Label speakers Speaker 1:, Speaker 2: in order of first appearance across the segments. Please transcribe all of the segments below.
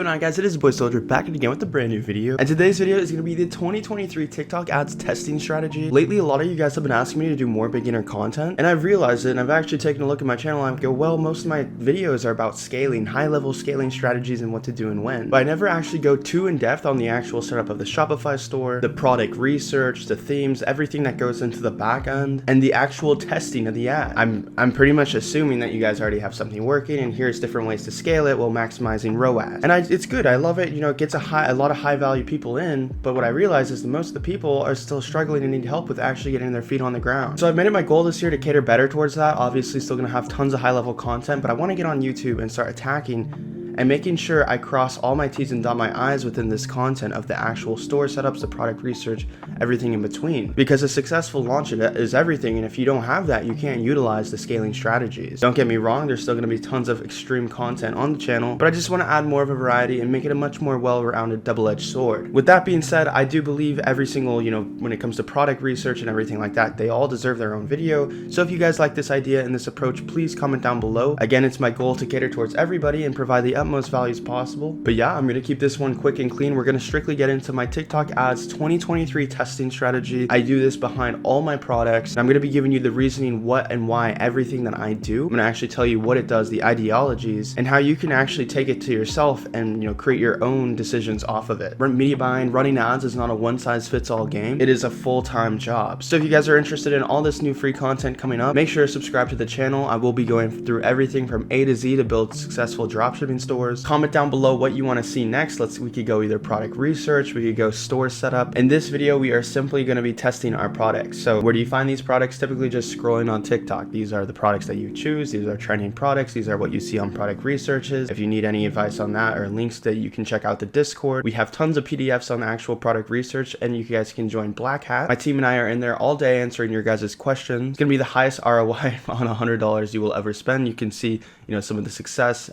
Speaker 1: going on, guys? It is your boy Soulja back again with a brand new video, and today's video is going to be the 2023 TikTok ads testing strategy. Lately, a lot of you guys have been asking me to do more beginner content, and I've realized it, and I've actually taken a look at my channel and I go, well, most of my videos are about scaling, high-level scaling strategies and what to do and when, but I never actually go too in-depth on the actual setup of the Shopify store, the product research, the themes, everything that goes into the back end, and the actual testing of the ad. I'm pretty much assuming that you guys already have something working, and here's different ways to scale it while maximizing ROAS. And it's good. I love it. You know, it gets a lot of high value people in, but what I realize is that most of the people are still struggling and need help with actually getting their feet on the ground. So I've made it my goal this year to cater better towards that. Obviously still gonna have tons of high level content, but I want to get on YouTube and start attacking and making sure I cross all my T's and dot my I's within this content of the actual store setups, the product research, everything in between. Because a successful launch is everything, and if you don't have that, you can't utilize the scaling strategies. Don't get me wrong, there's still going to be tons of extreme content on the channel, but I just want to add more of a variety and make it a much more well-rounded double-edged sword. With that being said, I do believe every single, when it comes to product research and everything like that, they all deserve their own video. So if you guys like this idea and this approach, please comment down below. Again, it's my goal to cater towards everybody and provide the utmost value as possible. But yeah, I'm gonna keep this one quick and clean. We're gonna strictly get into my TikTok ads 2023 testing strategy. I do this behind all my products, and I'm gonna be giving you the reasoning, what and why everything that I do. I'm gonna actually tell you what it does, the ideologies, and how you can actually take it to yourself and create your own decisions off of it. Media buying, running ads is not a one-size-fits-all game. It is a full-time job. So if you guys are interested in all this new free content coming up, make sure to subscribe to the channel. I will be going through everything from A to Z to build successful dropshipping stores. Comment down below what you want to see next. We could go either product research, we could go store setup. In this video, we are simply going to be testing our products. So where do you find these products? Typically just scrolling on TikTok. These are the products that you choose. These are trending products. These are what you see on product researches. If you need any advice on that or links that you can check out the Discord. We have tons of PDFs on actual product research, and you guys can join Black Hat. My team and I are in there all day answering your guys' questions. It's going to be the highest ROI on $100 you will ever spend. You can see, some of the success.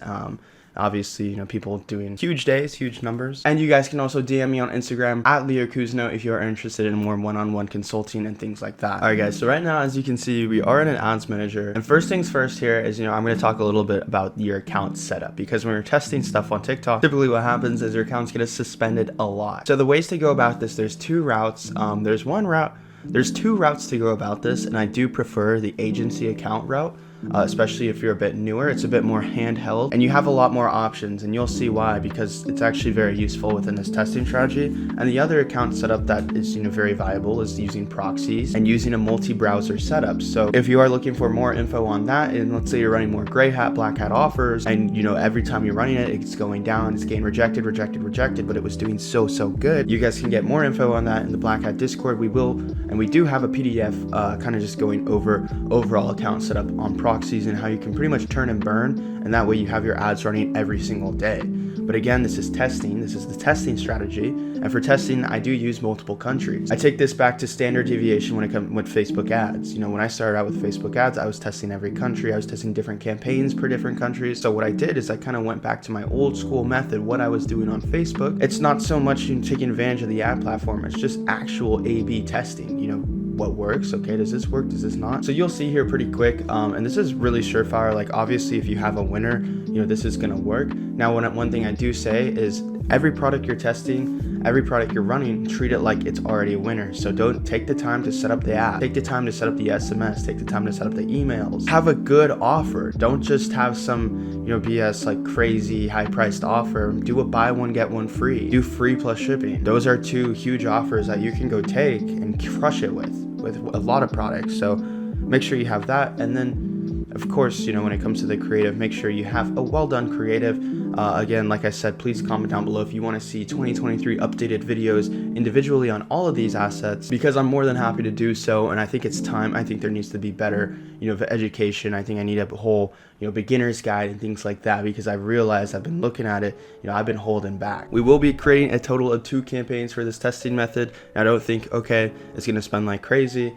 Speaker 1: Obviously, people doing huge days, huge numbers. And you guys can also DM me on Instagram at Leo Kuzno if you are interested in more one-on-one consulting and things like that. All right, guys. So right now, as you can see, we are in an ads manager. And first things first here is, I'm going to talk a little bit about your account setup, because when you're testing stuff on TikTok, typically what happens is your account's get suspended a lot. So the ways to go about this, there's two routes. There's two routes to go about this, and I do prefer the agency account route. Especially if you're a bit newer, it's a bit more handheld and you have a lot more options, and you'll see why, because it's actually very useful within this testing strategy. And the other account setup that is very valuable is using proxies and using a multi-browser setup. So if you are looking for more info on that, and let's say you're running more gray hat, black hat offers, and every time you're running it, it's going down, it's getting rejected, but it was doing so good, you guys can get more info on that in the Black Hat Discord. We do have a PDF kind of just going over overall account setup on proxies and how you can pretty much turn and burn, and that way you have your ads running every single day. But again, this is testing. This is the testing strategy, and for testing, I do use multiple countries. I take this back to standard deviation when it comes with Facebook ads. When I started out with Facebook ads, I was testing every country. I was testing different campaigns per different countries. So what I did is I kind of went back to my old school method, what I was doing on Facebook. It's not so much taking advantage of the ad platform. It's just actual A/B testing. What works? Okay, does this work? Does this not? So you'll see here pretty quick, and this is really surefire. Like, obviously, if you have a winner, this is gonna work. Now, one thing I do say is every product you're testing, every product you're running, treat it like it's already a winner. So don't take the time to set up the app, take the time to set up the SMS, take the time to set up the emails. Have a good offer. Don't just have some BS like crazy high priced offer. Do a buy one get one free. Do free plus shipping. Those are two huge offers that you can go take and crush it with a lot of products. So make sure you have that. And then of course, when it comes to the creative, make sure you have a well done creative. Again, like I said, please comment down below if you want to see 2023 updated videos individually on all of these assets, because I'm more than happy to do so. And I think it's time. I think there needs to be better, education. I think I need a whole, beginner's guide and things like that, because I've realized I've been looking at it, I've been holding back. We will be creating a total of 2 campaigns for this testing method. I don't think, okay, it's going to spend like crazy.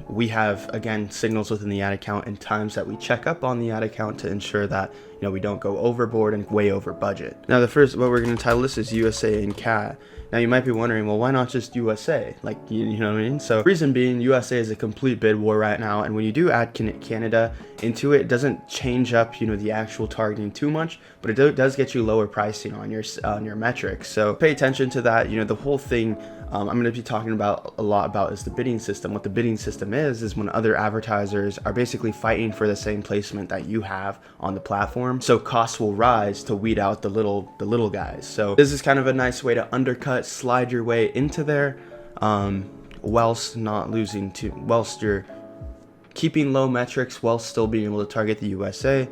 Speaker 1: We have, again, signals within the ad account and times that we check up on the ad account to ensure that, we don't go overboard and way over budget. Now what we're going to title this is USA and CAT. Now you might be wondering, well, why not just USA? Like, you know what I mean? So reason being, USA is a complete bid war right now, and when you do add Canada into it, it doesn't change up, the actual targeting too much, but it does get you lower pricing on your metrics. So pay attention to that. The whole thing I'm going to be talking about a lot about is the bidding system. What the bidding system is when other advertisers are basically fighting for the same placement that you have on the platform. So costs will rise to weed out the little guys. So this is kind of a nice way to undercut, slide your way into there, whilst you're keeping low metrics while still being able to target the USA.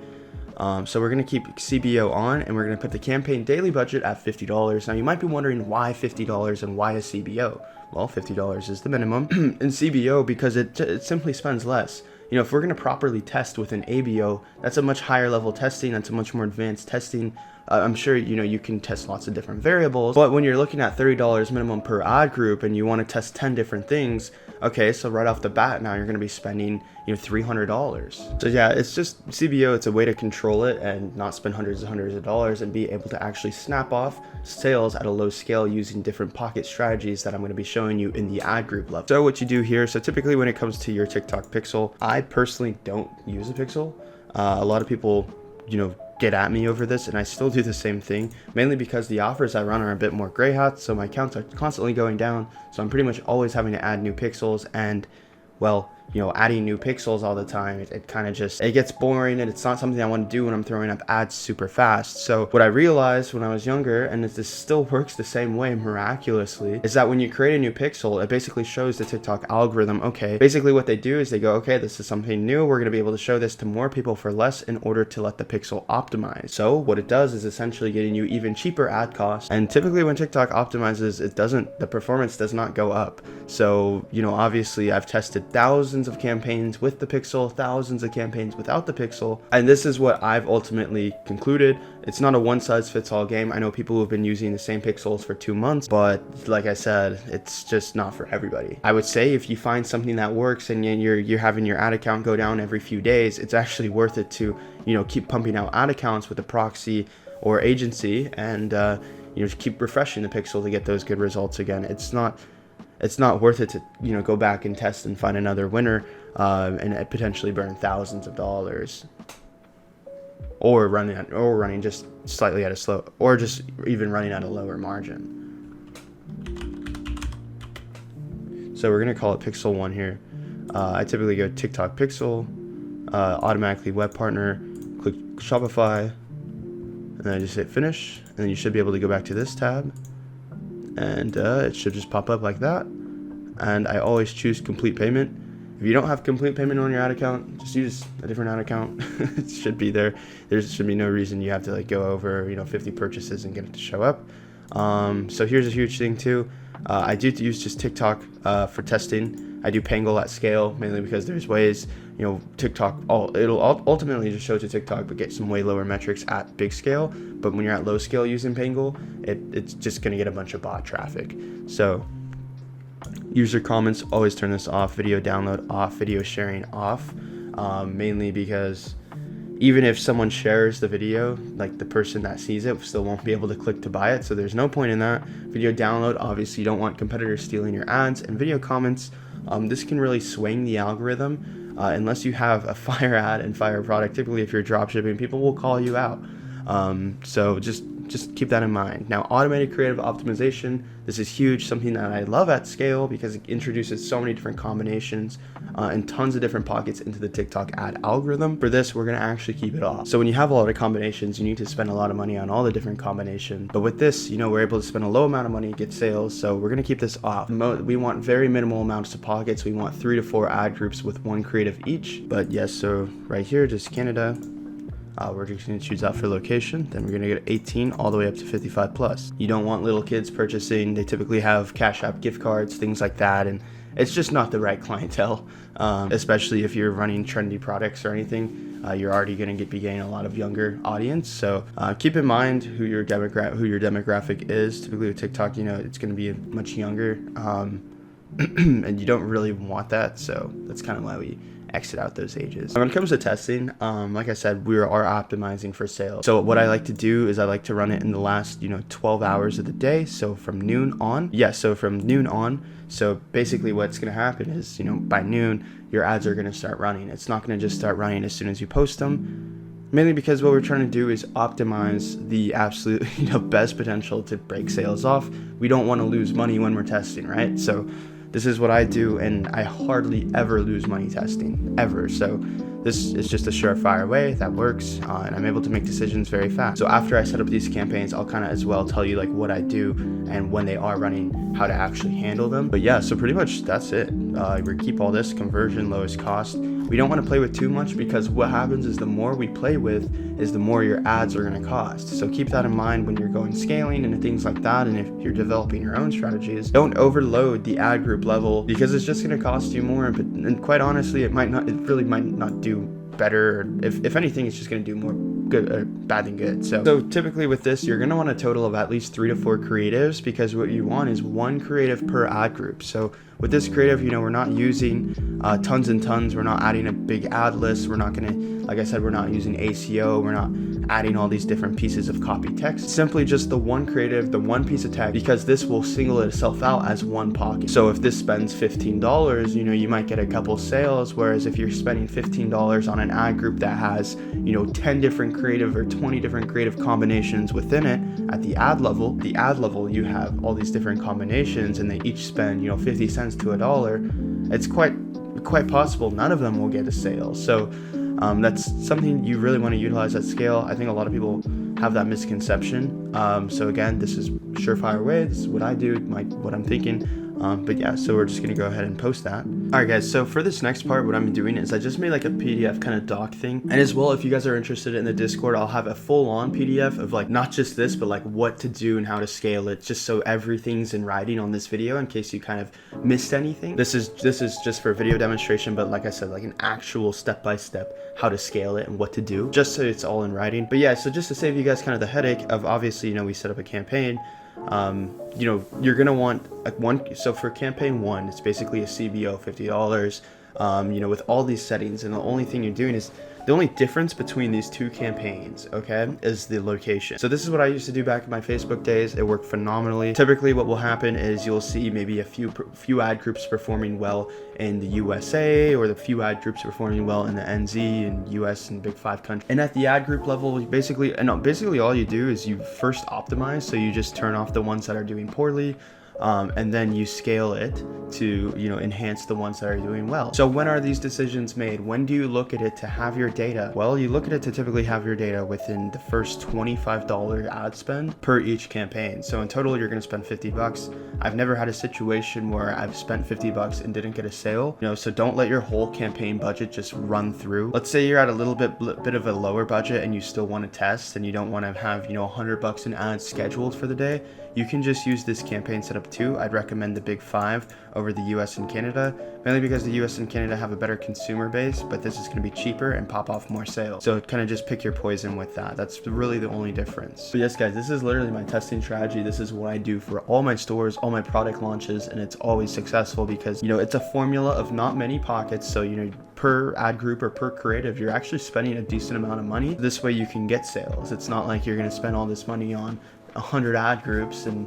Speaker 1: So we're going to keep CBO on, and we're going to put the campaign daily budget at $50. Now you might be wondering why $50 and why a CBO? Well, $50 is the minimum in CBO because it simply spends less. If we're going to properly test with an ABO, that's a much higher level testing. That's a much more advanced testing. I'm sure, you can test lots of different variables, but when you're looking at $30 minimum per ad group and you want to test 10 different things, okay, so right off the bat, now you're going to be spending, $300. So yeah, it's just CBO. It's a way to control it and not spend hundreds of dollars and be able to actually snap off sales at a low scale using different pocket strategies that I'm going to be showing you in the ad group level. So what you do here, so typically when it comes to your TikTok pixel, I personally don't use a pixel. A lot of people, get at me over this, and I still do the same thing, mainly because the offers I run are a bit more gray hats, so my counts are constantly going down, so I'm pretty much always having to add new pixels, and well, adding new pixels all the time, it kind of just, it gets boring, and it's not something I want to do when I'm throwing up ads super fast. So what I realized when I was younger, and this still works the same way miraculously, is that when you create a new pixel, it basically shows the TikTok algorithm, okay, basically what they do is they go, okay, this is something new, we're going to be able to show this to more people for less in order to let the pixel optimize. So what it does is essentially getting you even cheaper ad costs, and typically when TikTok optimizes, the performance does not go up. So, obviously I've tested thousands of campaigns with the pixel, thousands of campaigns without the pixel, and this is what I've ultimately concluded. It's not a one-size-fits-all game. I know people who have been using the same pixels for 2 months, but like I said, it's just not for everybody. I would say if you find something that works and you're having your ad account go down every few days, it's actually worth it to keep pumping out ad accounts with a proxy or agency, and just keep refreshing the pixel to get those good results again. It's not worth it to go back and test and find another winner and potentially burn thousands of dollars, or running just slightly at a slow, or just even running at a lower margin. So we're gonna call it Pixel 1 here. I typically go TikTok Pixel, automatically web partner, click Shopify, and then I just hit finish, and then you should be able to go back to this tab, and it should just pop up like that. And I always choose complete payment. If you don't have complete payment on your ad account, just use a different ad account. It should be there. There should be no reason you have to go over 50 purchases and get it to show up. So here's a huge thing too. I do use just TikTok for testing. I do Pangle at scale, mainly because there's ways, TikTok, it'll ultimately just show to TikTok, but get some way lower metrics at big scale. But when you're at low scale using Pangle, it's just going to get a bunch of bot traffic. So user comments, always turn this off. Video download off. Video sharing off, mainly because even if someone shares the video, the person that sees it still won't be able to click to buy it, so there's no point in that. Video download, obviously you don't want competitors stealing your ads. And video comments, this can really swing the algorithm unless you have a fire ad and fire product. Typically if you're dropshipping, people will call you out. So just keep that in mind. Now, automated creative optimization, this is huge, something that I love at scale because it introduces so many different combinations and tons of different pockets into the TikTok ad algorithm. For this, we're going to actually keep it off. So when you have a lot of combinations, you need to spend a lot of money on all the different combinations. But with this, we're able to spend a low amount of money and get sales. So we're going to keep this off. We want very minimal amounts of pockets. We want 3 to 4 ad groups with 1 creative each. But yes, so right here, just Canada. We're just going to choose that for location. Then we're going to get 18 all the way up to 55 plus. You don't want little kids purchasing. They typically have Cash App gift cards, things like that, and it's just not the right clientele, especially if you're running trendy products or anything. You're already going to be getting a lot of younger audience. So keep in mind who your demographic is. Typically with TikTok, it's going to be much younger, and you don't really want that. So that's kind of why we exit out those ages. When it comes to testing, like I said, we are optimizing for sales. So what I like to do is I like to run it in the last 12 hours of the day, so from noon on. So basically what's going to happen is by noon your ads are going to start running. It's not going to just start running as soon as you post them, mainly because what we're trying to do is optimize the absolute best potential to break sales off. We don't want to lose money when we're testing, right? So this is what I do, and I hardly ever lose money testing, ever. So this is just a surefire way that works, and I'm able to make decisions very fast. So after I set up these campaigns, I'll kind of as well tell you like what I do and when they are running, how to actually handle them. But yeah, so pretty much that's it. We keep all this conversion, lowest cost. We don't want to play with too much, because what happens is the more we play with is the more your ads are going to cost. So keep that in mind when you're going scaling and things like that. And if you're developing your own strategies, don't overload the ad group level, because it's just going to cost you more. And quite honestly, it really might not do better. If anything, it's just going to do more good or bad than good. So typically with this, you're going to want a total of at least 3 to 4 creatives, because what you want is 1 creative per ad group. So with this creative, we're not using tons and tons. We're not adding a big ad list. We're not going to, like I said, we're not using ACO. We're not adding all these different pieces of copy text. Simply just the 1 creative, the 1 piece of text, because this will single itself out as 1 pocket. So if this spends $15, you might get a couple sales. Whereas if you're spending $15 on an ad group that has, 10 different creative or 20 different creative combinations within it, at the ad level, you have all these different combinations, and they each spend, 50 cents to $1. It's quite possible none of them will get a sale. So that's something you really want to utilize at scale. I think a lot of people have that misconception. So again, this is surefire way. This is what I do, what I'm thinking. But yeah, so we're just gonna go ahead and post that. Alright guys, so for this next part, what I'm doing is I just made like a PDF kind of doc thing. And as well, if you guys are interested in the Discord, I'll have a full-on PDF of like not just this, but like what to do and how to scale it, just so everything's in writing on this video in case you kind of missed anything. This is just for video demonstration, but like I said, like an actual step-by-step how to scale it and what to do, just so it's all in writing. But yeah, so just to save you guys kind of the headache of, obviously, we set up a campaign. You're gonna want one. So for campaign 1, it's basically a CBO $50. With all these settings, and the only thing you're doing is the only difference between these 2 campaigns, okay, is the location. So this is what I used to do back in my Facebook days. It worked phenomenally. Typically what will happen is you'll see maybe a few ad groups performing well in the USA, or the few ad groups performing well in the NZ and US and Big 5 countries. And at the ad group level, basically all you do is you first optimize. So you just turn off the ones that are doing poorly. And then you scale it to, enhance the ones that are doing well. So when are these decisions made? When do you look at it to have your data? Well, you look at it to typically have your data within the first $25 ad spend per each campaign. So in total, you're going to spend $50. I've never had a situation where I've spent $50 and didn't get a sale. So don't let your whole campaign budget just run through. Let's say you're at a little bit of a lower budget and you still want to test, and you don't want to have, $100 in ads scheduled for the day. You can just use this campaign setup too. I'd recommend the Big 5 over the US and Canada, mainly because the US and Canada have a better consumer base, but this is going to be cheaper and pop off more sales. So kind of just pick your poison with that. That's really the only difference. But yes guys, this is literally my testing strategy. This is what I do for all my stores, all my product launches, and it's always successful because, it's a formula of not many pockets. So, per ad group or per creative, you're actually spending a decent amount of money. This way you can get sales. It's not like you're going to spend all this money on 100 ad groups and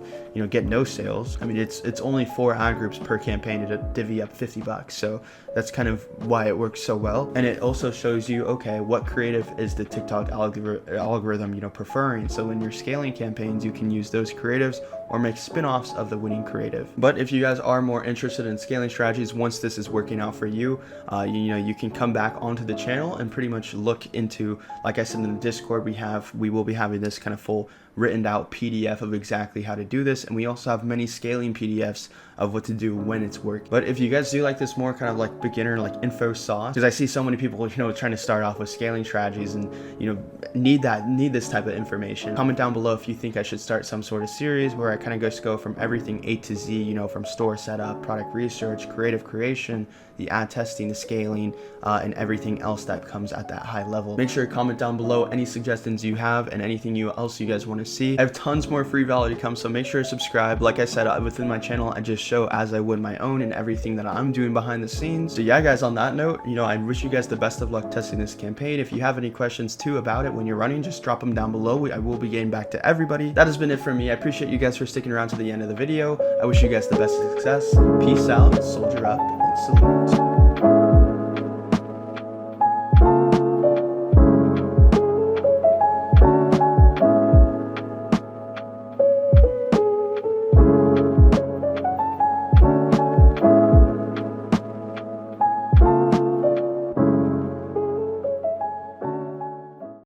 Speaker 1: get no sales. I mean, it's only 4 ad groups per campaign to divvy up $50. So that's kind of why it works so well. And it also shows you, okay, what creative is the TikTok algorithm preferring. So when you're scaling campaigns, you can use those creatives or make spin-offs of the winning creative. But if you guys are more interested in scaling strategies, once this is working out for you, you can come back onto the channel and pretty much look into, like I said in the Discord, we will be having this kind of full written out PDF of exactly how to do this, and we also have many scaling PDFs of what to do when it's working. But if you guys do like this more kind of like beginner like info sauce, because I see so many people trying to start off with scaling strategies and need this type of information, comment down below if you think I should start some sort of series where I kind of just go from everything A to Z, from store setup, product research, creative creation, the ad testing, the scaling, and everything else that comes at that high level. Make sure to comment down below any suggestions you have and anything else you guys want to to see. I have tons more free value to come, so make sure to subscribe. Like I said, within my channel, I just show as I would my own and everything that I'm doing behind the scenes. So yeah, guys, on that note, I wish you guys the best of luck testing this campaign. If you have any questions too about it when you're running, just drop them down below. I will be getting back to everybody. That has been it for me. I appreciate you guys for sticking around to the end of the video. I wish you guys the best of success. Peace out, soldier up, and salute.